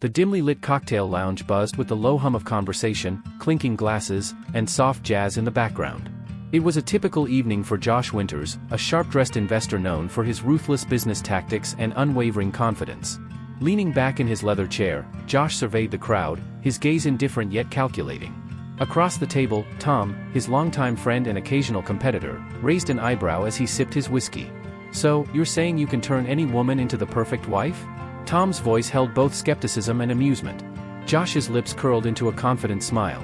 The dimly lit cocktail lounge buzzed with the low hum of conversation, clinking glasses, and soft jazz in the background. It was a typical evening for Josh Winters, a sharp-dressed investor known for his ruthless business tactics and unwavering confidence. Leaning back in his leather chair, Josh surveyed the crowd, his gaze indifferent yet calculating. Across the table, Tom, his longtime friend and occasional competitor, raised an eyebrow as he sipped his whiskey. "So, you're saying you can turn any woman into the perfect wife?" Tom's voice held both skepticism and amusement. Josh's lips curled into a confident smile.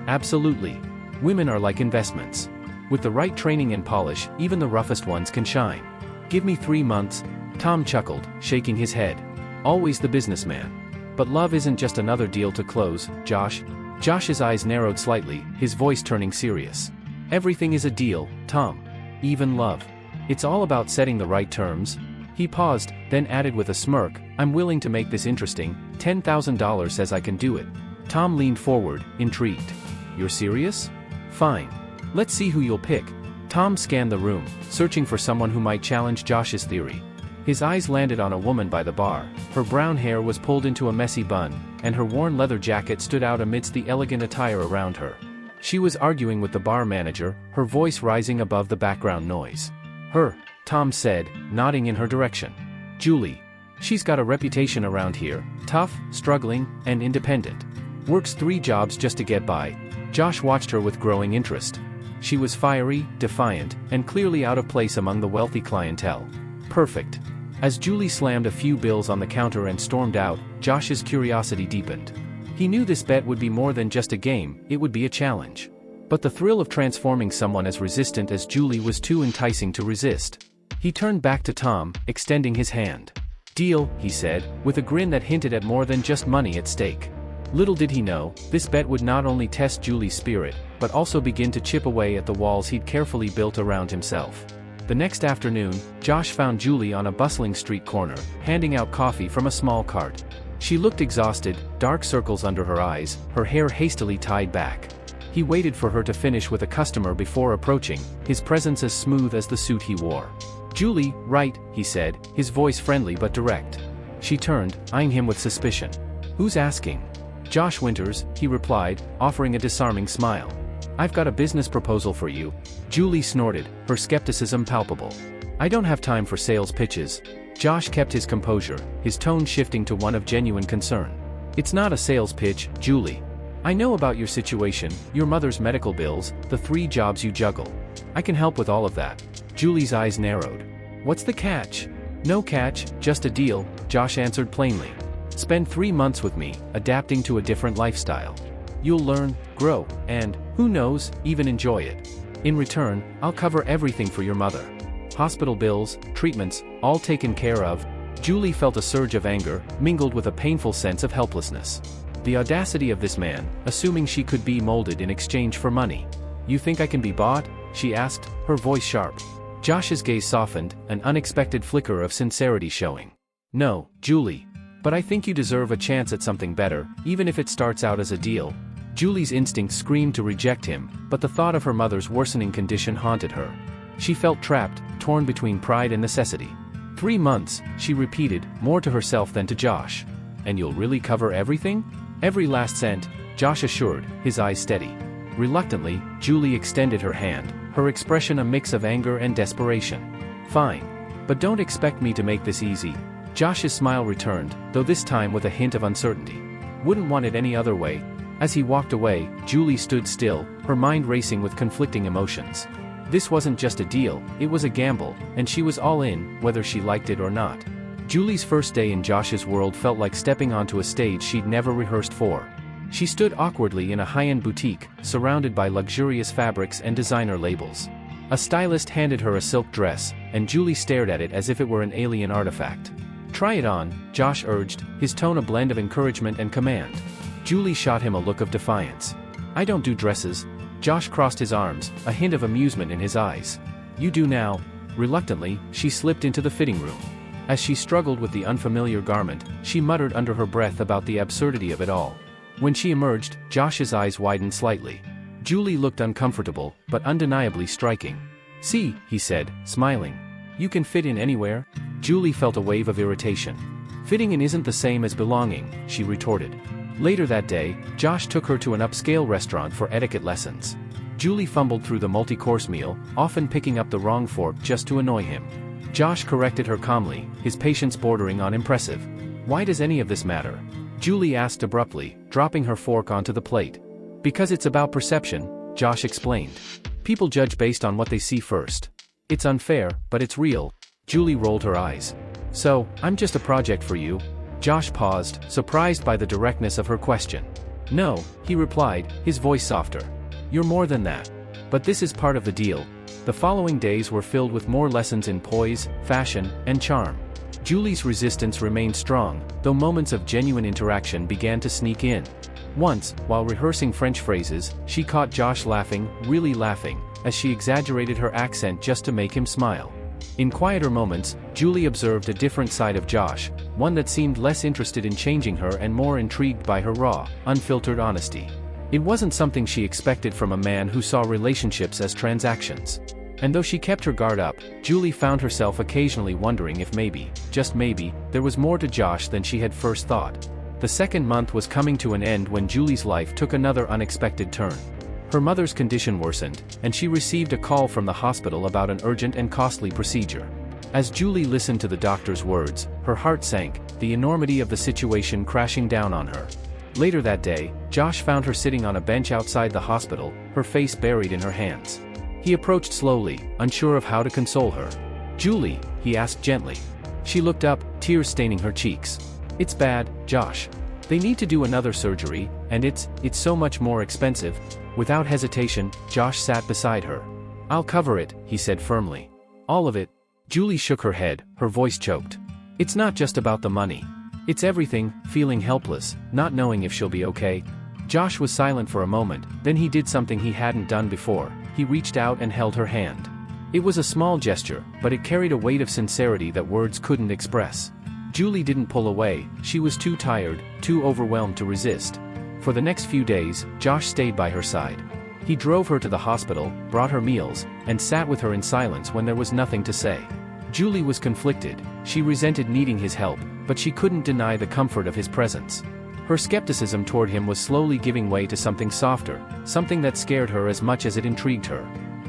"Absolutely. Women are like investments. With the right training and polish, even the roughest ones can shine. Give me 3 months." Tom chuckled, shaking his head. Always the businessman. "But love isn't just another deal to close, Josh." Josh's eyes narrowed slightly, his voice turning serious. "Everything is a deal, Tom. Even love. It's all about setting the right terms." He paused, then added with a smirk, "I'm willing to make this interesting. $10,000 says I can do it." Tom leaned forward, intrigued. "You're serious? Fine. Let's see who you'll pick." Tom scanned the room, searching for someone who might challenge Josh's theory. His eyes landed on a woman by the bar. Her brown hair was pulled into a messy bun, and her worn leather jacket stood out amidst the elegant attire around her. She was arguing with the bar manager, her voice rising above the background noise. "Her," Tom said, nodding in her direction. "Julie. She's got a reputation around here, tough, struggling, and independent. Works 3 jobs just to get by." Josh watched her with growing interest. She was fiery, defiant, and clearly out of place among the wealthy clientele. Perfect. As Julie slammed a few bills on the counter and stormed out, Josh's curiosity deepened. He knew this bet would be more than just a game, it would be a challenge. But the thrill of transforming someone as resistant as Julie was too enticing to resist. He turned back to Tom, extending his hand. "Deal," he said, with a grin that hinted at more than just money at stake. Little did he know, this bet would not only test Julie's spirit, but also begin to chip away at the walls he'd carefully built around himself. The next afternoon, Josh found Julie on a bustling street corner, handing out coffee from a small cart. She looked exhausted, dark circles under her eyes, her hair hastily tied back. He waited for her to finish with a customer before approaching, his presence as smooth as the suit he wore. "Julie, right," he said, his voice friendly but direct. She turned, eyeing him with suspicion. "Who's asking?" "Josh Winters," he replied, offering a disarming smile. "I've got a business proposal for you." Julie snorted, her skepticism palpable. "I don't have time for sales pitches." Josh kept his composure, his tone shifting to one of genuine concern. "It's not a sales pitch, Julie. I know about your situation, your mother's medical bills, the 3 jobs you juggle. I can help with all of that." Julie's eyes narrowed. "What's the catch?" "No catch, just a deal," Josh answered plainly. "Spend 3 months with me, adapting to a different lifestyle. You'll learn, grow, and, who knows, even enjoy it. In return, I'll cover everything for your mother. Hospital bills, treatments, all taken care of." Julie felt a surge of anger, mingled with a painful sense of helplessness. The audacity of this man, assuming she could be molded in exchange for money. "You think I can be bought?" she asked, her voice sharp. Josh's gaze softened, an unexpected flicker of sincerity showing. "No, Julie. But I think you deserve a chance at something better, even if it starts out as a deal." Julie's instinct screamed to reject him, but the thought of her mother's worsening condition haunted her. She felt trapped, torn between pride and necessity. 3 months, she repeated, more to herself than to Josh. "And you'll really cover everything?" "Every last cent," Josh assured, his eyes steady. Reluctantly, Julie extended her hand, her expression a mix of anger and desperation. "Fine. But don't expect me to make this easy." Josh's smile returned, though this time with a hint of uncertainty. "Wouldn't want it any other way." As he walked away, Julie stood still, her mind racing with conflicting emotions. This wasn't just a deal, it was a gamble, and she was all in, whether she liked it or not. Julie's first day in Josh's world felt like stepping onto a stage she'd never rehearsed for. She stood awkwardly in a high-end boutique, surrounded by luxurious fabrics and designer labels. A stylist handed her a silk dress, and Julie stared at it as if it were an alien artifact. "Try it on," Josh urged, his tone a blend of encouragement and command. Julie shot him a look of defiance. "I don't do dresses." Josh crossed his arms, a hint of amusement in his eyes. "You do now." Reluctantly, she slipped into the fitting room. As she struggled with the unfamiliar garment, she muttered under her breath about the absurdity of it all. When she emerged, Josh's eyes widened slightly. Julie looked uncomfortable, but undeniably striking. "See," he said, smiling. "You can fit in anywhere." Julie felt a wave of irritation. Fitting in isn't the same as belonging, she retorted. Later that day, Josh took her to an upscale restaurant for etiquette lessons. Julie fumbled through the multi-course meal, often picking up the wrong fork just to annoy him. Josh corrected her calmly, his patience bordering on impressive. Why does any of this matter? Julie asked abruptly, dropping her fork onto the plate. Because it's about perception, Josh explained. People judge based on what they see first. It's unfair, but it's real. Julie rolled her eyes. So, I'm just a project for you? Josh paused, surprised by the directness of her question. No, he replied, his voice softer. You're more than that. But this is part of the deal. The following days were filled with more lessons in poise, fashion, and charm. Julie's resistance remained strong, though moments of genuine interaction began to sneak in. Once, while rehearsing French phrases, she caught Josh laughing, really laughing, as she exaggerated her accent just to make him smile. In quieter moments, Julie observed a different side of Josh, one that seemed less interested in changing her and more intrigued by her raw, unfiltered honesty. It wasn't something she expected from a man who saw relationships as transactions. And though she kept her guard up, Julie found herself occasionally wondering if maybe, just maybe, there was more to Josh than she had first thought. The second month was coming to an end when Julie's life took another unexpected turn. Her mother's condition worsened, and she received a call from the hospital about an urgent and costly procedure. As Julie listened to the doctor's words, her heart sank, the enormity of the situation crashing down on her. Later that day, Josh found her sitting on a bench outside the hospital, her face buried in her hands. He approached slowly, unsure of how to console her. Julie, he asked gently. She looked up, tears staining her cheeks. It's bad, Josh. They need to do another surgery, and it's so much more expensive. Without hesitation, Josh sat beside her. I'll cover it, he said firmly. All of it. Julie shook her head, her voice choked. It's not just about the money. It's everything, feeling helpless, not knowing if she'll be okay. Josh was silent for a moment, then he did something he hadn't done before. He reached out and held her hand. It was a small gesture, but it carried a weight of sincerity that words couldn't express. Julie didn't pull away, she was too tired, too overwhelmed to resist. For the next few days, Josh stayed by her side. He drove her to the hospital, brought her meals, and sat with her in silence when there was nothing to say. Julie was conflicted, she resented needing his help, but she couldn't deny the comfort of his presence. Her skepticism toward him was slowly giving way to something softer, something that scared her as much as it intrigued her.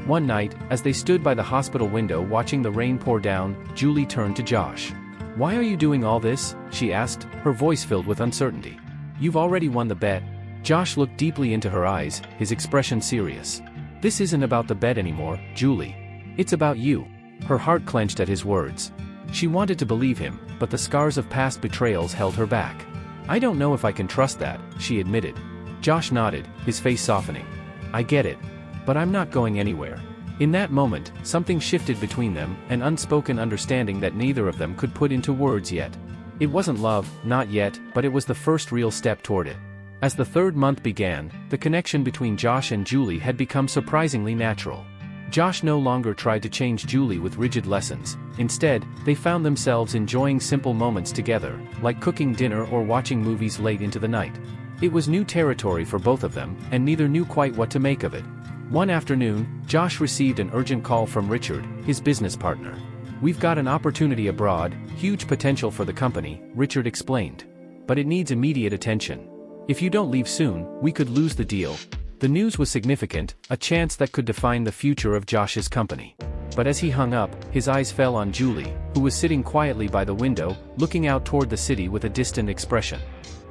One night, as they stood by the hospital window watching the rain pour down, Julie turned to Josh. Why are you doing all this? She asked, her voice filled with uncertainty. You've already won the bet. Josh looked deeply into her eyes, his expression serious. This isn't about the bet anymore, Julie. It's about you. Her heart clenched at his words. She wanted to believe him, but the scars of past betrayals held her back. I don't know if I can trust that, she admitted. Josh nodded, his face softening. I get it. But I'm not going anywhere. In that moment, something shifted between them, an unspoken understanding that neither of them could put into words yet. It wasn't love, not yet, but it was the first real step toward it. As the third month began, the connection between Josh and Julie had become surprisingly natural. Josh no longer tried to change Julie with rigid lessons. Instead, they found themselves enjoying simple moments together, like cooking dinner or watching movies late into the night. It was new territory for both of them, and neither knew quite what to make of it. One afternoon, Josh received an urgent call from Richard, his business partner. We've got an opportunity abroad, huge potential for the company, Richard explained. But it needs immediate attention. If you don't leave soon, we could lose the deal. The news was significant, a chance that could define the future of Josh's company. But as he hung up, his eyes fell on Julie, who was sitting quietly by the window, looking out toward the city with a distant expression.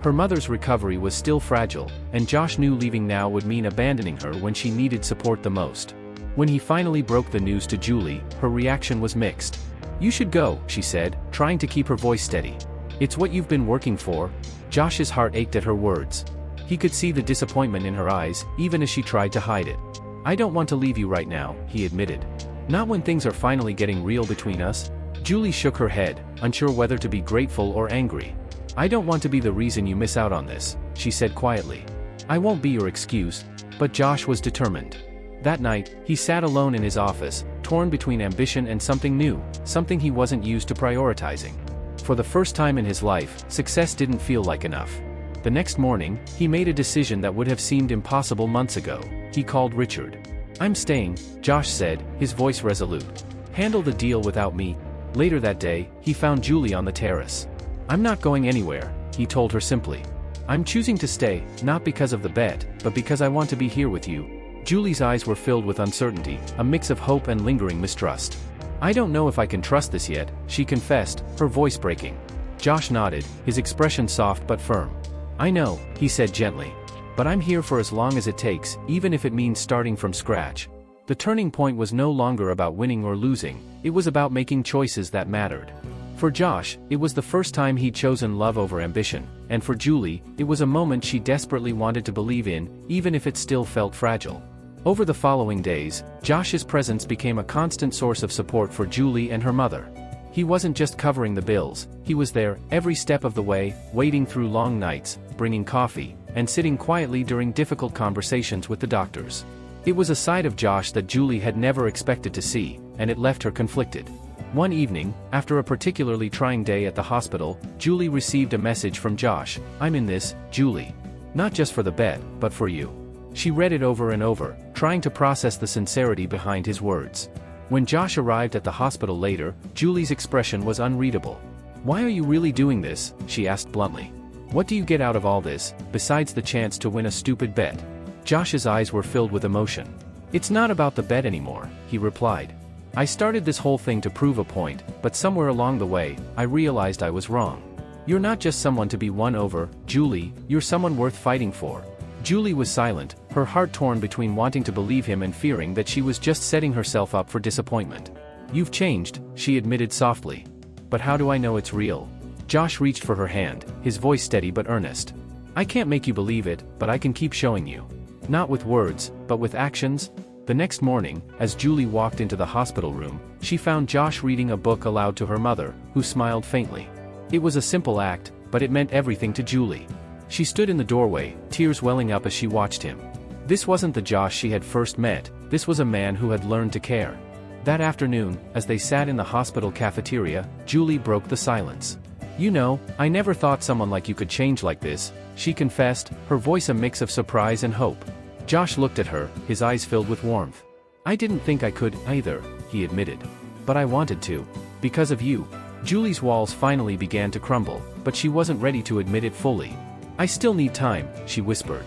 Her mother's recovery was still fragile, and Josh knew leaving now would mean abandoning her when she needed support the most. When he finally broke the news to Julie, her reaction was mixed. You should go, she said, trying to keep her voice steady. It's what you've been working for. Josh's heart ached at her words. He could see the disappointment in her eyes, even as she tried to hide it. I don't want to leave you right now, he admitted. Not when things are finally getting real between us. Julie shook her head, unsure whether to be grateful or angry. I don't want to be the reason you miss out on this, she said quietly. I won't be your excuse. But Josh was determined. That night, he sat alone in his office, torn between ambition and something new, something he wasn't used to prioritizing. For the first time in his life, success didn't feel like enough. The next morning, he made a decision that would have seemed impossible months ago. He called Richard. I'm staying, Josh said, his voice resolute. Handle the deal without me. Later that day, he found Julie on the terrace. "I'm not going anywhere," he told her simply. "I'm choosing to stay, not because of the bet, but because I want to be here with you." Julie's eyes were filled with uncertainty, a mix of hope and lingering mistrust. "I don't know if I can trust this yet," she confessed, her voice breaking. Josh nodded, his expression soft but firm. "I know," he said gently. "But I'm here for as long as it takes, even if it means starting from scratch." The turning point was no longer about winning or losing, it was about making choices that mattered. For Josh, it was the first time he'd chosen love over ambition, and for Julie, it was a moment she desperately wanted to believe in, even if it still felt fragile. Over the following days, Josh's presence became a constant source of support for Julie and her mother. He wasn't just covering the bills, he was there, every step of the way, waiting through long nights, bringing coffee, and sitting quietly during difficult conversations with the doctors. It was a side of Josh that Julie had never expected to see, and it left her conflicted. One evening, after a particularly trying day at the hospital, Julie received a message from Josh. "I'm in this, Julie. Not just for the bet, but for you." She read it over and over, trying to process the sincerity behind his words. When Josh arrived at the hospital later, Julie's expression was unreadable. "Why are you really doing this?" she asked bluntly. "What do you get out of all this, besides the chance to win a stupid bet?" Josh's eyes were filled with emotion. "It's not about the bet anymore," he replied. "I started this whole thing to prove a point, but somewhere along the way, I realized I was wrong. You're not just someone to be won over, Julie, you're someone worth fighting for." Julie was silent, her heart torn between wanting to believe him and fearing that she was just setting herself up for disappointment. "You've changed," she admitted softly. "But how do I know it's real?" Josh reached for her hand, his voice steady but earnest. "I can't make you believe it, but I can keep showing you. Not with words, but with actions." The next morning, as Julie walked into the hospital room, she found Josh reading a book aloud to her mother, who smiled faintly. It was a simple act, but it meant everything to Julie. She stood in the doorway, tears welling up as she watched him. This wasn't the Josh she had first met, this was a man who had learned to care. That afternoon, as they sat in the hospital cafeteria, Julie broke the silence. "You know, I never thought someone like you could change like this," she confessed, her voice a mix of surprise and hope. Josh looked at her, his eyes filled with warmth. "I didn't think I could, either," he admitted. "But I wanted to. Because of you." Julie's walls finally began to crumble, but she wasn't ready to admit it fully. "I still need time," she whispered.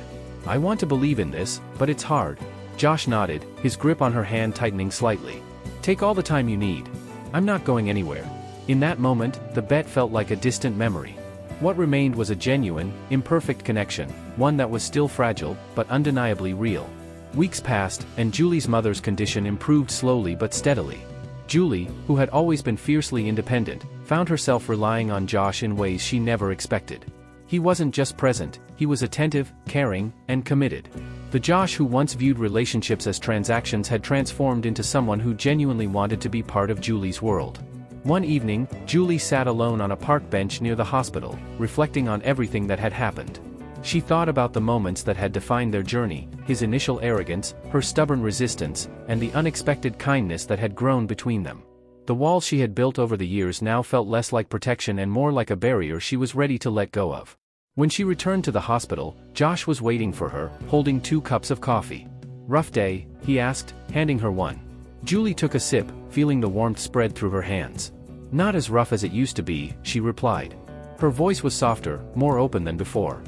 "I want to believe in this, but it's hard." Josh nodded, his grip on her hand tightening slightly. "Take all the time you need. I'm not going anywhere." In that moment, the bet felt like a distant memory. What remained was a genuine, imperfect connection, one that was still fragile, but undeniably real. Weeks passed, and Julie's mother's condition improved slowly but steadily. Julie, who had always been fiercely independent, found herself relying on Josh in ways she never expected. He wasn't just present, he was attentive, caring, and committed. The Josh who once viewed relationships as transactions had transformed into someone who genuinely wanted to be part of Julie's world. One evening, Julie sat alone on a park bench near the hospital, reflecting on everything that had happened. She thought about the moments that had defined their journey, his initial arrogance, her stubborn resistance, and the unexpected kindness that had grown between them. The walls she had built over the years now felt less like protection and more like a barrier she was ready to let go of. When she returned to the hospital, Josh was waiting for her, holding 2 cups of coffee. "Rough day?" he asked, handing her one. Julie took a sip, feeling the warmth spread through her hands. "Not as rough as it used to be," she replied. Her voice was softer, more open than before.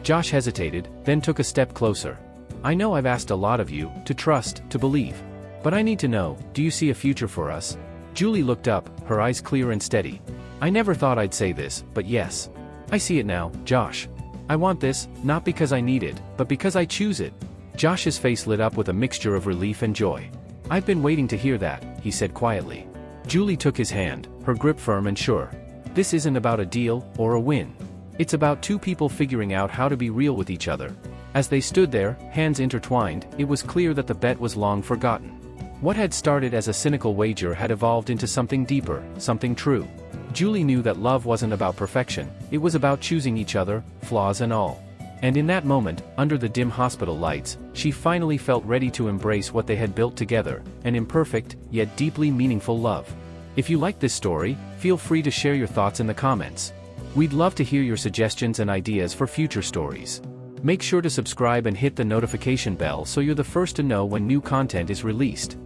Josh hesitated, then took a step closer. "I know I've asked a lot of you, to trust, to believe. But I need to know, do you see a future for us?" Julie looked up, her eyes clear and steady. "I never thought I'd say this, but yes. I see it now, Josh. I want this, not because I need it, but because I choose it." Josh's face lit up with a mixture of relief and joy. "I've been waiting to hear that," he said quietly. Julie took his hand, her grip firm and sure. "This isn't about a deal, or a win. It's about 2 people figuring out how to be real with each other." As they stood there, hands intertwined, it was clear that the bet was long forgotten. What had started as a cynical wager had evolved into something deeper, something true. Julie knew that love wasn't about perfection, it was about choosing each other, flaws and all. And in that moment, under the dim hospital lights, she finally felt ready to embrace what they had built together, an imperfect, yet deeply meaningful love. If you liked this story, feel free to share your thoughts in the comments. We'd love to hear your suggestions and ideas for future stories. Make sure to subscribe and hit the notification bell so you're the first to know when new content is released.